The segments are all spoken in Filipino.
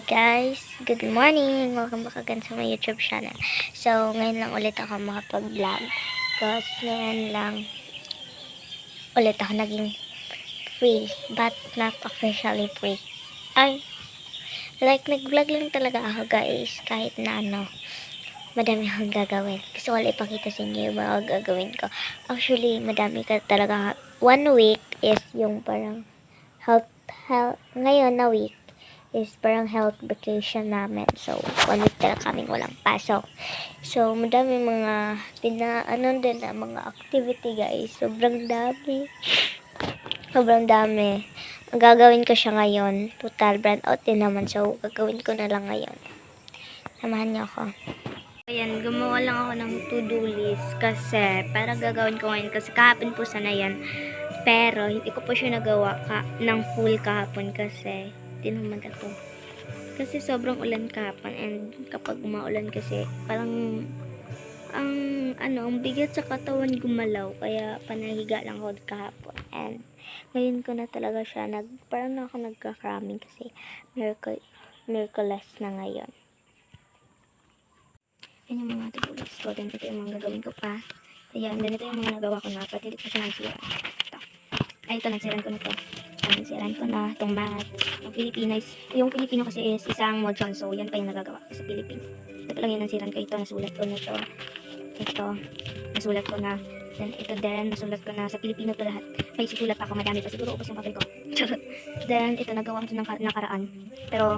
Guys, good morning! Welcome back again sa my YouTube channel. So, ngayon lang ulit ako makapag-vlog. Kasi ngayon lang ulit ako naging free, but not officially free. Ay, like nag-vlog lang talaga ako guys, kahit na madami akong gagawin. Gusto ko lang ipakita sa inyo yung mga gagawin ko. Actually, madami ka talaga. 1 week is yung parang health, ngayon na week is parang health vacation namin. So, 1 week talaga kaming walang pasok. So, madami mga din na mga activity guys. Sobrang dami. Sobrang dami. Ang gagawin ko siya ngayon. Total brand out din naman. So, gagawin ko na lang ngayon. Samahan niyo ako. Ayan, gumawa lang ako ng to-do list kasi para gagawin ko ngayon kasi kahapon po sana yan. Pero, hindi ko po siya nagawa ng full kahapon kasi tinamad ako. Kasi sobrang ulan kahapon and kapag umaulan kasi parang ang bigat sa katawan gumalaw kaya panahiga lang ako kahapon. And ngayon ko na talaga siya parang na ako nagka-cramming kasi Miraculous na ngayon. Yan yung mga to-do list ko. Then ito yung mga gagawin ko pa. Ayan, then ito yung mga nagawa ko na pati dito siya nagsira. Ay, ito, nagsiran ko na to. Nagsiran ko na itong mat. Yung Filipino kasi is isang module. So, yan pa yung nagagawa ko sa Filipino. Ito lang yung nagsiran ko. Ito, nasulat ko na ito. Ito, nasulat ko na. Then, ito din, nasulat ko na sa Filipino to lahat. May susulat ako, madami pa. Siguro ubos yung papel ko. Then, ito, nagawa ko ito ng nakaraan. Pero,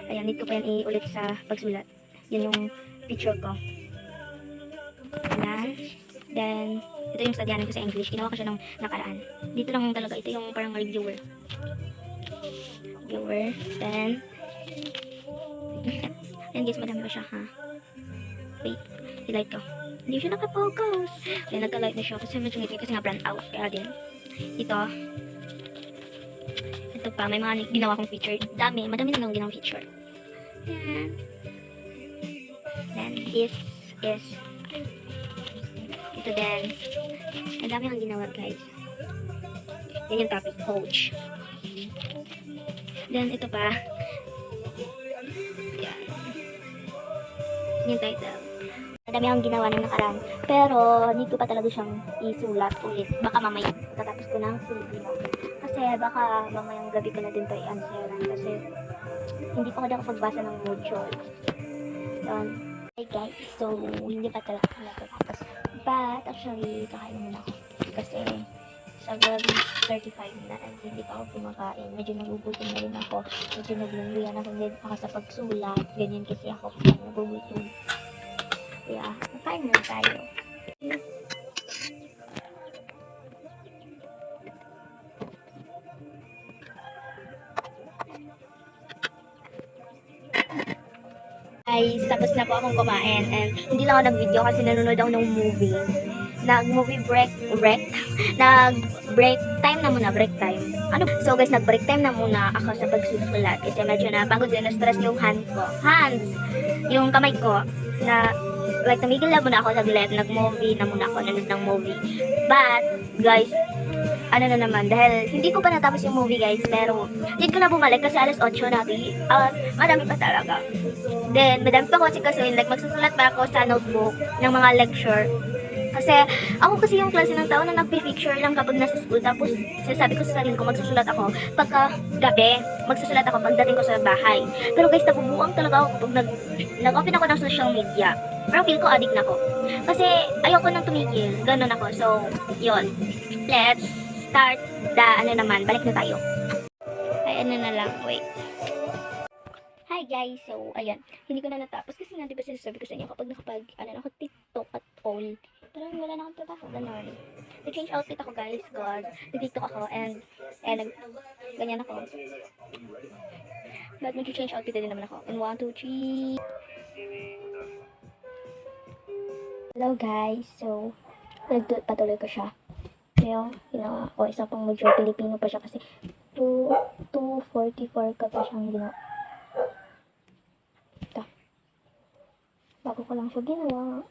ayan, need ko pa yan iulit sa pagsulat. Yan yung picture ko. Ayan. Then, ito yung studyhan ko sa English. Ginawa ko siya nung nakaraan. Dito lang talaga. Ito yung parang reviewer. Then, and guys, madami pa siya, ha? Wait. I-light ko. Hindi siya nakapocus. Then, nagka-light na siya. Kasi medyo ngiti kasi nga brand out. Kaya din. Ito pa. May mga ginawa kong feature. Madami na nang ginawang feature. Yan. Then, this is ito din. Ang dami ang ginawa guys. Yan yung topic, coach. Then ito pa. Yan. Yung title. Ang dami ang ginawa ng nakaraan. Pero need ko pa talaga siyang isulat ulit. Baka mamaya tatapos ko ng Filipino. Kasi baka mamayang gabi ko na din ito i-answeran. Kasi hindi pa ako nakapagbasa ng module. Yan. Hey guys, so hindi pa talaga natapos. But actually, kakain muna ako. Kasi sa grabe 35 na and hindi pa ako kumakain. Medyo nagugutom na rin ako. Medyo naglungguyan ako din ako sa pagsulat. Ganyan kasi ako kung nagugutom. Kaya, kakain muna tayo. Guys, tapos na po akong kumain and hindi lang ako nag-video kasi nanonood ako ng movie. Nag-movie break time na muna, break time. So guys, nag-break time na muna ako sa pagsusulat kasi medyo na pagod din, na-stress yung yung kamay ko na like namigil na muna ako saglit, nag-movie na muna ako, nanood ng movie. But, guys, na naman, dahil hindi ko pa natapos yung movie guys, pero need ko na bumalik kasi alas 8 na madami pa talaga. Then, madami pa ko kasi like magsusulat pa ako sa notebook ng mga lecture. Kasi, ako kasi yung klase ng tao na nagpi-picture lang kapag nasa school. Tapos, sinasabi ko sa sarili ko, magsusulat ako. Pagka gabi, magsusulat ako pagdating ko sa bahay. Pero guys, nabubuang talaga ako kapag nag-open ako ng social media. Parang feel ko addict na ako. Kasi, ayoko nang tumigil. Ganon ako. So, yun. Let's start balik na tayo. Ay, na lang, wait. Hi guys, so, ayan. Hindi ko na natapos kasi nga, di ba sinasabi ko sa inyo kapag ako TikTok at all. Pero wala na akong trabaho, gano'n. Nag-change outfit ako guys, God. Nag-TikTok ako and ganyan ako. But mag-change outfit din naman ako. And 1, 2, 3. Hello guys, so, patuloy ko siya. Kaya, ginawa ko, isa pang module Pilipino pa siya kasi 244 ka pa siyang ginawa. Ito. Bago ko lang siya ginawa.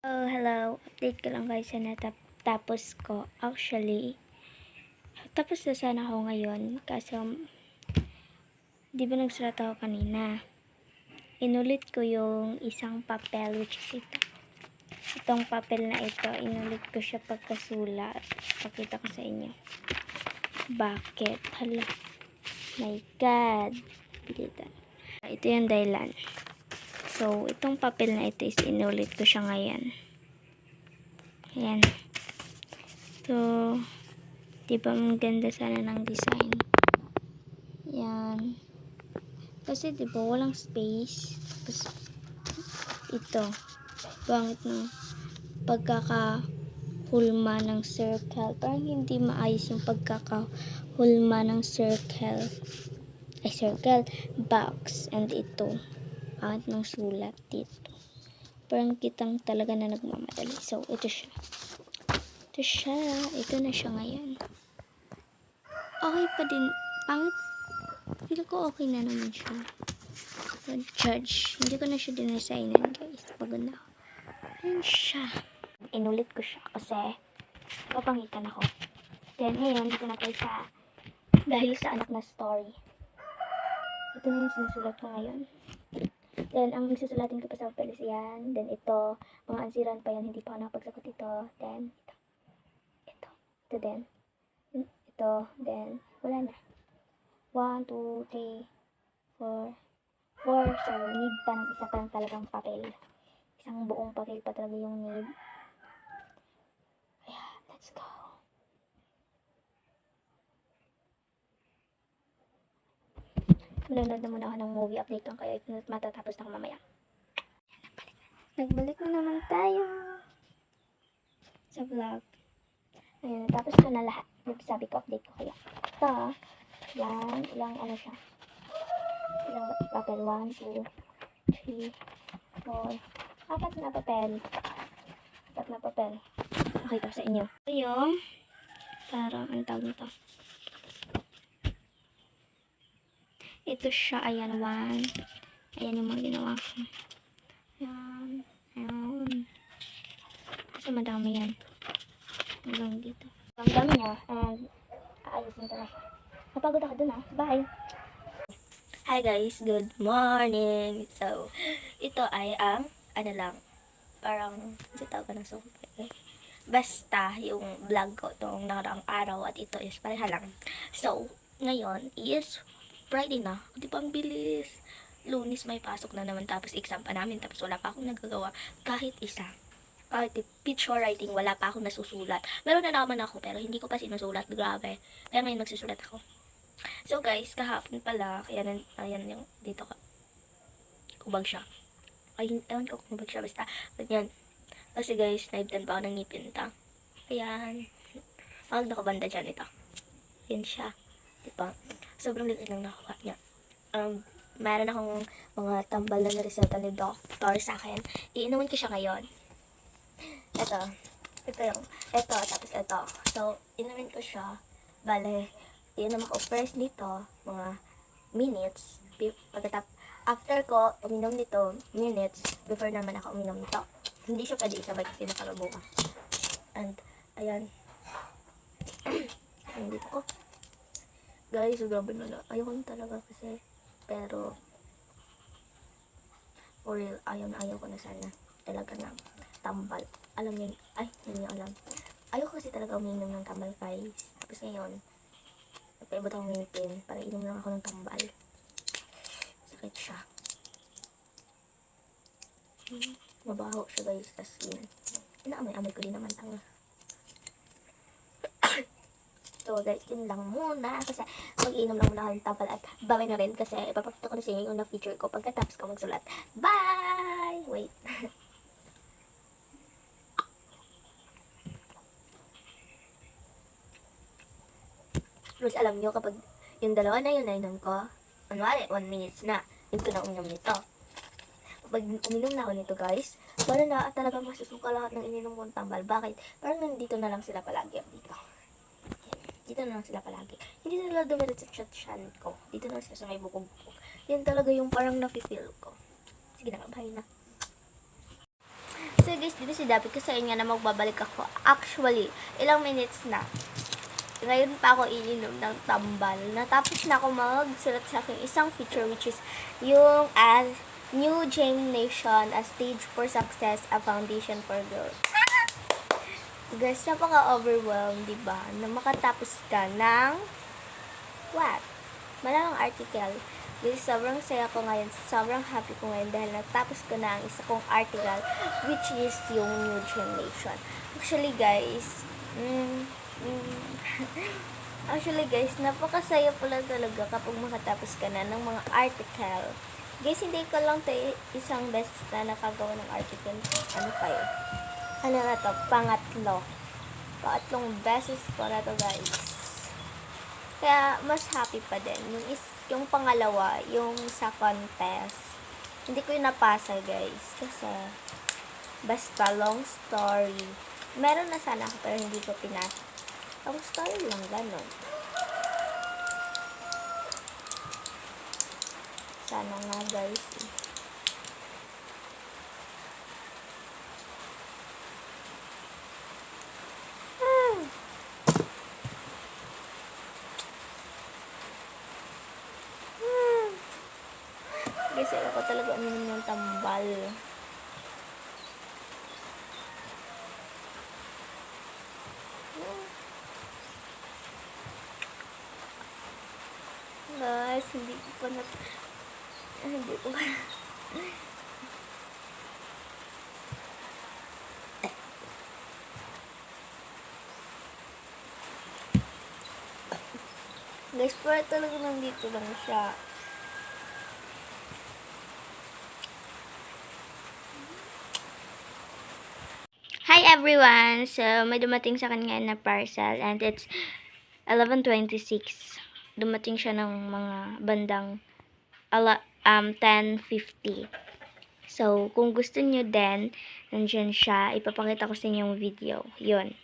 Oh, hello. Update ko lang guys sa natapos ko. Actually, tapos na sana ako ngayon. Kaso, di ba nagsulat ako kanina? Inulit ko yung isang papel, which is ito. Itong papel na ito, inulit ko siya pagkasulat. Pakita ko sa inyo. Bakit? Hala. My God. Dito. Ito yung dahilan. So, itong papel na ito is inulit ko siya ngayon. Ayan. So, diba ang ganda sana ng design. Ayan. Kasi diba walang space. Tapos, ito. Bangit ng pagkakahulma ng circle. Parang hindi maayos yung pagkakahulma ng circle. Ay, circle. Box. And ito. Bangit ng sulat dito. Parang kitang talaga na nagmamadali. So, ito siya. Ito siya. Ito na siya ngayon. Okay pa din. Pangit. Feel ko okay na naman siya. Don't judge. Hindi ko na siya dinesignan, guys. Pagod na ako. Ayan siya. Inulit ko siya kasi papangitan ako. Then, ngayon, dito na tayo sa dahil sa anak na story. Ito na yung sinusulat ko ngayon. Then, ang susulatin ko pa sa papeles yan. Then, ito. Mga ansiran pa yan. Hindi pa ako nakapagsagot ito. Then, ito. Ito din. Ito. Then, wala na. 1, 2, 3, 4. 4. So, need pa ng isa pang talagang papel. Isang buong papel pa talaga yung need. Kaya, let's go. Manonood na muna ako ng movie update lang kaya matatapos na ako mamaya. Nagbalik na naman tayo sa vlog. Ayun, natapos ko na lahat. Sabi ko update ko kaya. Ito, yan, ilang ano siya. Ilang papel, 1, 2, 3, 4, 4 na papel. 4 na papel. Okay ko sa inyo. Ito yung, parang, ang tawag nito. Ito siya, ayan, 1. Ayan yung mga ginawa ko. Ayan, ayan. Kasi madami yan. Hanggang dito. Ang dami niya, and aayusin ko na siya. Napagod ako dun Bye! Hi guys, good morning! So, ito ay ang, ano lang, parang, hindi tawag ng super. Basta, yung vlog ko itong nakaraang araw at ito is pareha lang. So, ngayon is Friday na. Di ba ang bilis? Lunes may pasok na naman tapos exam pa namin tapos wala pa akong nagagawa kahit isa. Kahit picture writing, wala pa akong nasusulat. Meron na naman ako pero hindi ko pa sinusulat. Grabe. Kaya ngayon magsusulat ako. So guys, kahapon pala, kaya ayan yung dito ka. Kubag siya. Ay, ewan ko kung kubag siya. Basta, ganyan. Kasi guys, naibtan pa ako ng ngipin ta. Ayan. Pag nakabanda dyan ito. Ayan siya. Diba? Sobrang liit lang nakuha niya. Meron akong mga tambal na reseta ni doctor sa akin. Iinumin ko siya ngayon. Ito yung, tapos ito. So, inumin ko siya. Bale, iinom ako first dito, mga minutes. After ko uminom nito, minutes, before naman ako uminom nito. Hindi siya pwede isabay kasi nakagabuka. And, ayan. Dito ko. Guys, grabe na. Ayoko na talaga kasi. Pero, for real, ayaw ko na sana. Talaga na tambal. Alam niyo, hindi niyo alam. Ayoko kasi talaga uminom ng tambal, guys. Tapos ngayon, nagpaibot akong ngipin para inom lang ako ng tambal. Sakit siya. Mabaho siya, guys. Tapos yun. Inaamoy-amoy ko din naman tanga. So guys, yun lang muna kasi mag-iinom lang muna ako ng tapal at babay na rin kasi ipapakita ko na sa inyo yung na-feature ko pagkatapos ko magsulat. Bye! Wait. Rules, alam nyo kapag yung dalawa na yun nainom ko, kunwari, 1 minutes na, yun ko na uminom nito. Kapag uminom na ako nito guys, parang na talagang masusuka lahat ng ininom kong tambal. Bakit? Parang nandito na lang sila palagi dito. Dito na lang sila palagi. Hindi na lang dumirit sa chan ko. Dito na lang sila sa may bukog-bukog. Yan talaga yung parang nafe-feel ko. Sige na, bye na. So guys, di ba sinabi ko sa inyo na magbabalik ako? Actually, ilang minutes na. Ngayon pa ako iinom ng tambal. Natapos na ako magsulat sa aking isang feature, which is yung New Germination, a Stage for Success, a Foundation for Growth. Guys, napaka-overwhelmed, di ba? Na makatapos ka ng what? Malamang article. Guys, sobrang saya ko ngayon. Sobrang happy ko ngayon dahil natapos ko na ang isa kong article, which is yung New Germination. Actually, guys, actually guys, napakasaya pala talaga kapag makatapos ka na ng mga article. Guys, hindi ko lang tayo isang beses na nakagawa ng article. Ano kayo? Ano na to? Pangatlong beses ko na to, guys. Kaya, mas happy pa din. Yung pangalawa, yung sa contest. Hindi ko yung napasa, guys. Kasi, basta long story. Meron na sana ako pero hindi ko pinasa. Long story lang, ganun. Sana nga, guys. Guys, ako talaga uminom ng tambal. Guys, hindi ko pa guys, pero talaga nandito lang siya. Hi everyone! So, may dumating sa kanya na parcel and it's 11:26. Dumating siya ng mga bandang 10:50. So, kung gusto nyo din, nandiyan siya. Ipapakita ko sa inyo yung video. Yun.